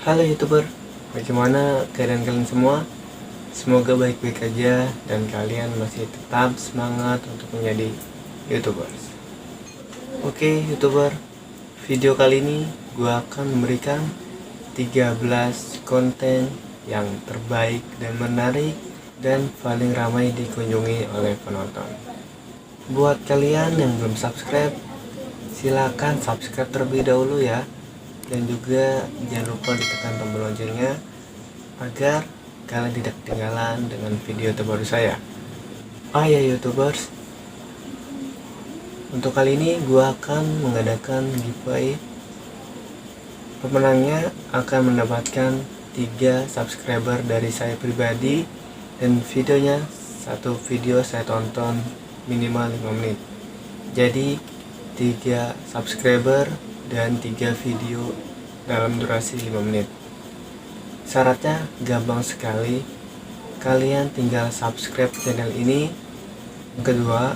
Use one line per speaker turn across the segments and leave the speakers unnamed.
Halo YouTuber, bagaimana keadaan kalian semua? Semoga baik-baik aja dan kalian masih tetap semangat untuk menjadi YouTubers. Oke YouTuber, video kali ini gue akan memberikan 13 konten yang terbaik dan menarik dan paling ramai dikunjungi oleh penonton. Buat kalian yang belum subscribe, silakan subscribe terlebih dahulu ya. Dan juga jangan lupa ditekan tombol loncengnya agar kalian tidak ketinggalan dengan video terbaru saya. Ya YouTubers, untuk kali ini gua akan mengadakan giveaway. Pemenangnya akan mendapatkan 3 subscriber dari saya pribadi, dan videonya satu video saya tonton minimal 5 menit. Jadi 3 subscriber dan 3 video dalam durasi 5 menit. Syaratnya gampang sekali, kalian tinggal subscribe channel ini. Yang kedua,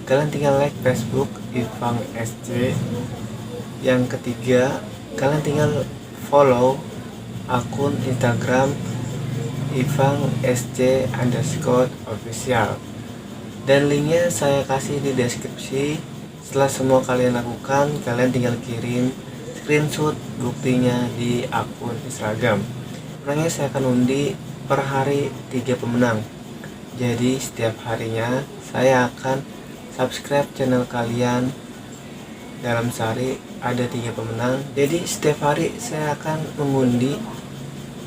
kalian tinggal like Facebook Ivang SC. Yang ketiga, kalian tinggal follow akun Instagram Ivang SC_official, dan linknya saya kasih di deskripsi. Setelah semua kalian lakukan, kalian tinggal kirim screenshot buktinya di akun Instagram. Pemenangnya saya akan undi per hari 3 pemenang. Jadi setiap harinya saya akan subscribe channel kalian. Dalam sehari ada 3 pemenang. Jadi setiap hari saya akan mengundi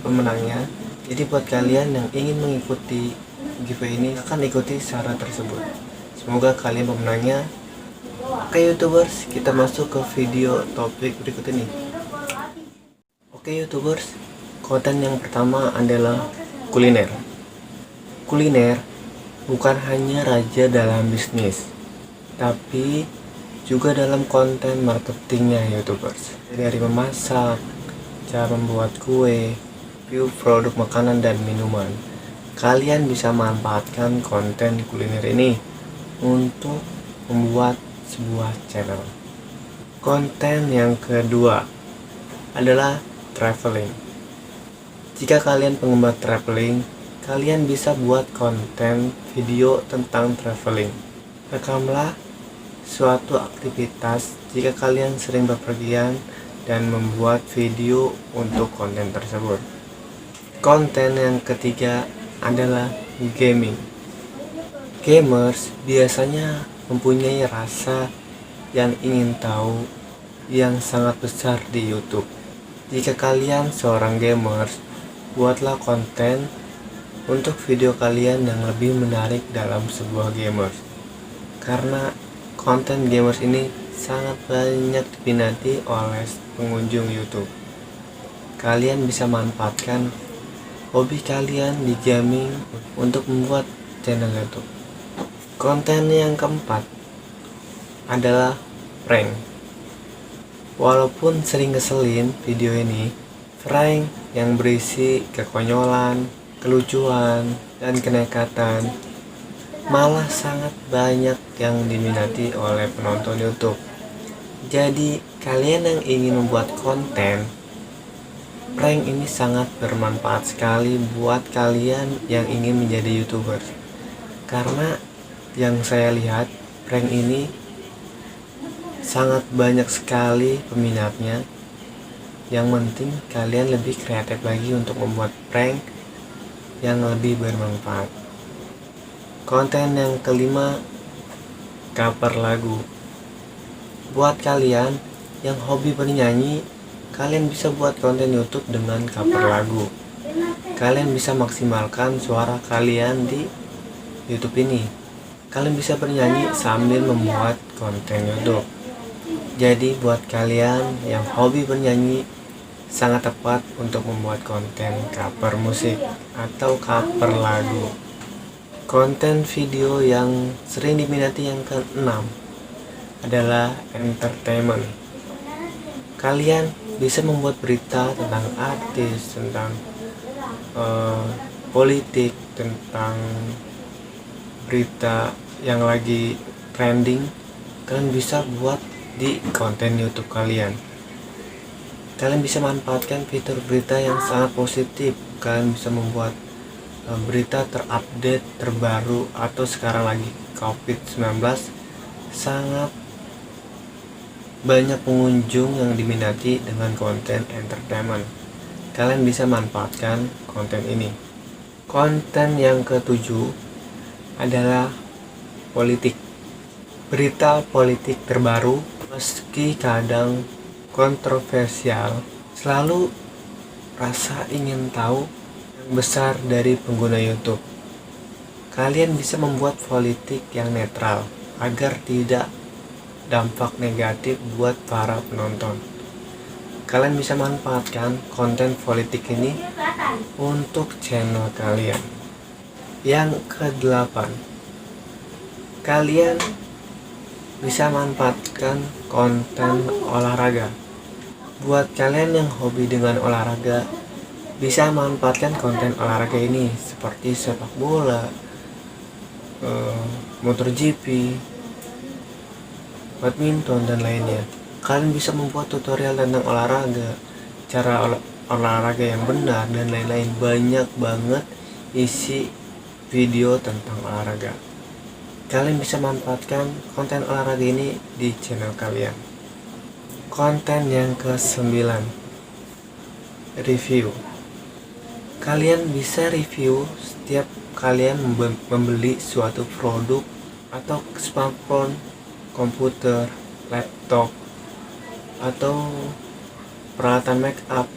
pemenangnya. Jadi buat kalian yang ingin mengikuti giveaway ini, akan ikuti syarat tersebut. Semoga kalian pemenangnya. Oke YouTubers, kita masuk ke video topik berikut ini. Oke YouTubers, konten yang pertama adalah kuliner. Kuliner bukan hanya raja dalam bisnis, tapi juga dalam konten marketingnya YouTubers. Dari memasak, cara membuat kue, review produk makanan dan minuman. Kalian bisa manfaatkan konten kuliner ini untuk membuat sebuah channel. Konten yang kedua adalah traveling. Jika kalian penggemar traveling, kalian bisa buat konten video tentang traveling. Rekamlah suatu aktivitas jika kalian sering bepergian dan membuat video untuk konten tersebut. Konten yang ketiga adalah gaming. Gamers biasanya mempunyai rasa yang ingin tahu yang sangat besar di YouTube. Jika kalian seorang gamers, buatlah konten untuk video kalian yang lebih menarik dalam sebuah gamers. Karena konten gamers ini sangat banyak diminati oleh pengunjung YouTube. Kalian bisa manfaatkan hobi kalian di gaming untuk membuat channel YouTube. Konten yang keempat adalah prank. Walaupun sering ngeselin video ini, prank yang berisi kekonyolan, kelucuan, dan kenekatan malah sangat banyak yang diminati oleh penonton YouTube. Jadi kalian yang ingin membuat konten prank ini sangat bermanfaat sekali buat kalian yang ingin menjadi YouTuber. Karena yang saya lihat, prank ini sangat banyak sekali peminatnya. Yang penting kalian lebih kreatif lagi untuk membuat prank yang lebih bermanfaat. Konten yang kelima, cover lagu. Buat kalian yang hobi bernyanyi, kalian bisa buat konten YouTube dengan cover lagu. Kalian bisa maksimalkan suara kalian di YouTube ini. Kalian bisa bernyanyi sambil membuat konten YouTube. Jadi buat kalian yang hobi bernyanyi, sangat tepat untuk membuat konten cover musik atau cover lagu. Konten video yang sering diminati yang keenam adalah entertainment. Kalian bisa membuat berita tentang artis, tentang politik, tentang berita yang lagi trending. Kalian bisa buat di konten YouTube kalian. Kalian bisa manfaatkan fitur berita yang sangat positif. Kalian bisa membuat berita terupdate, terbaru, atau sekarang lagi COVID-19 sangat banyak pengunjung yang diminati dengan konten entertainment. Kalian bisa manfaatkan konten ini. Konten yang ketujuh adalah politik. Berita politik terbaru, meski kadang kontroversial, selalu rasa ingin tahu yang besar dari pengguna YouTube. Kalian bisa membuat politik yang netral agar tidak dampak negatif buat para penonton. Kalian bisa manfaatkan konten politik ini untuk channel kalian. Yang ke-8, kalian bisa manfaatkan konten olahraga. Buat kalian yang hobi dengan olahraga, bisa manfaatkan konten olahraga ini seperti sepak bola, MotoGP, badminton, dan lainnya. Kalian bisa membuat tutorial tentang olahraga, cara olahraga yang benar, dan lain-lain. Banyak banget isi video tentang olahraga. Kalian bisa manfaatkan konten olahraga ini di channel kalian. Konten yang ke-9, review. Kalian bisa review setiap kalian membeli suatu produk atau smartphone, komputer, laptop, atau peralatan make up,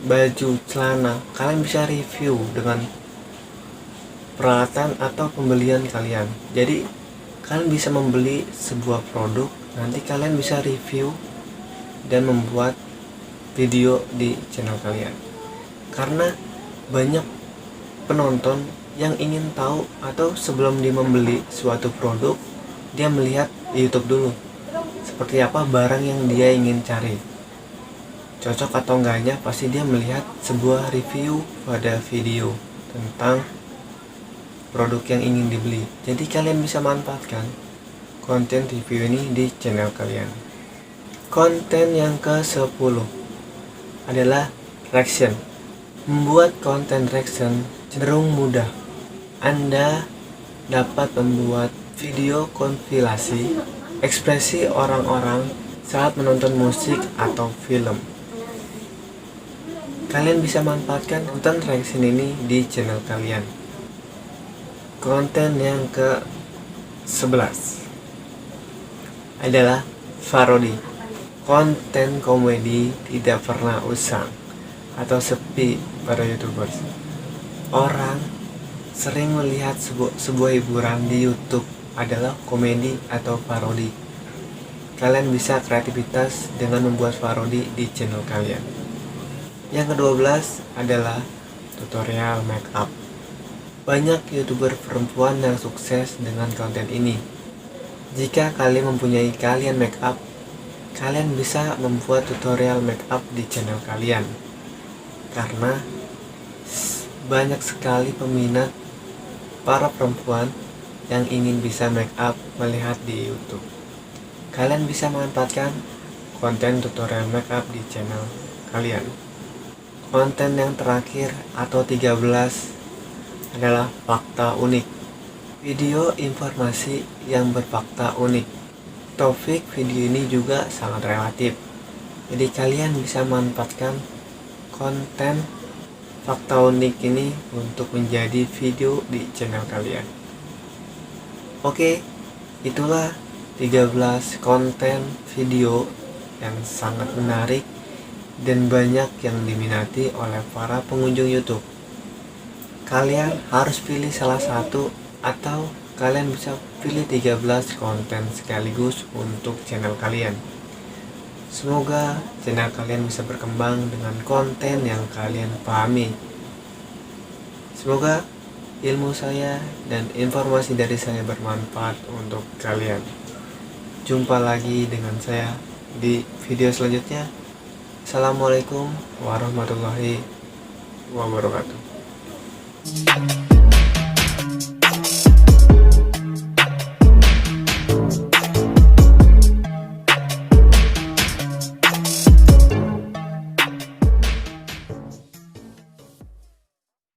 baju, celana. Kalian bisa review dengan peralatan atau pembelian kalian. Jadi kalian bisa membeli sebuah produk, nanti kalian bisa review dan membuat video di channel kalian. Karena banyak penonton yang ingin tahu, atau sebelum dia membeli suatu produk, dia melihat di YouTube dulu seperti apa barang yang dia ingin cari, cocok atau enggaknya. Pasti dia melihat sebuah review pada video tentang produk yang ingin dibeli. Jadi kalian bisa manfaatkan konten review ini di channel kalian. Konten yang ke-10 adalah reaction. Membuat konten reaction cenderung mudah. Anda dapat membuat video kompilasi ekspresi orang-orang saat menonton musik atau film. Kalian bisa manfaatkan konten reaction ini di channel kalian. Konten yang ke-11 adalah parodi. Konten komedi tidak pernah usang atau sepi pada YouTubers. Orang sering melihat sebuah hiburan di YouTube adalah komedi atau parodi. Kalian bisa kreativitas dengan membuat parodi di channel kalian. Yang ke-12 adalah tutorial make up. Banyak YouTuber perempuan yang sukses dengan konten ini. Jika kalian mempunyai keahlian make up, kalian bisa membuat tutorial make up di channel kalian. Karena banyak sekali peminat para perempuan yang ingin bisa make up melihat di YouTube. Kalian bisa manfaatkan konten tutorial make up di channel kalian. Konten yang terakhir atau 13 adalah fakta unik. Video informasi yang berfakta unik. Topik video ini juga sangat relatif. Jadi kalian bisa manfaatkan konten fakta unik ini untuk menjadi video di channel kalian. Oke, itulah 13 konten video yang sangat menarik dan banyak yang diminati oleh para pengunjung YouTube. Kalian harus pilih salah satu, atau kalian bisa pilih 13 konten sekaligus untuk channel kalian. Semoga channel kalian bisa berkembang dengan konten yang kalian pahami. Semoga ilmu saya dan informasi dari saya bermanfaat untuk kalian. Jumpa lagi dengan saya di video selanjutnya. Assalamualaikum warahmatullahi wabarakatuh.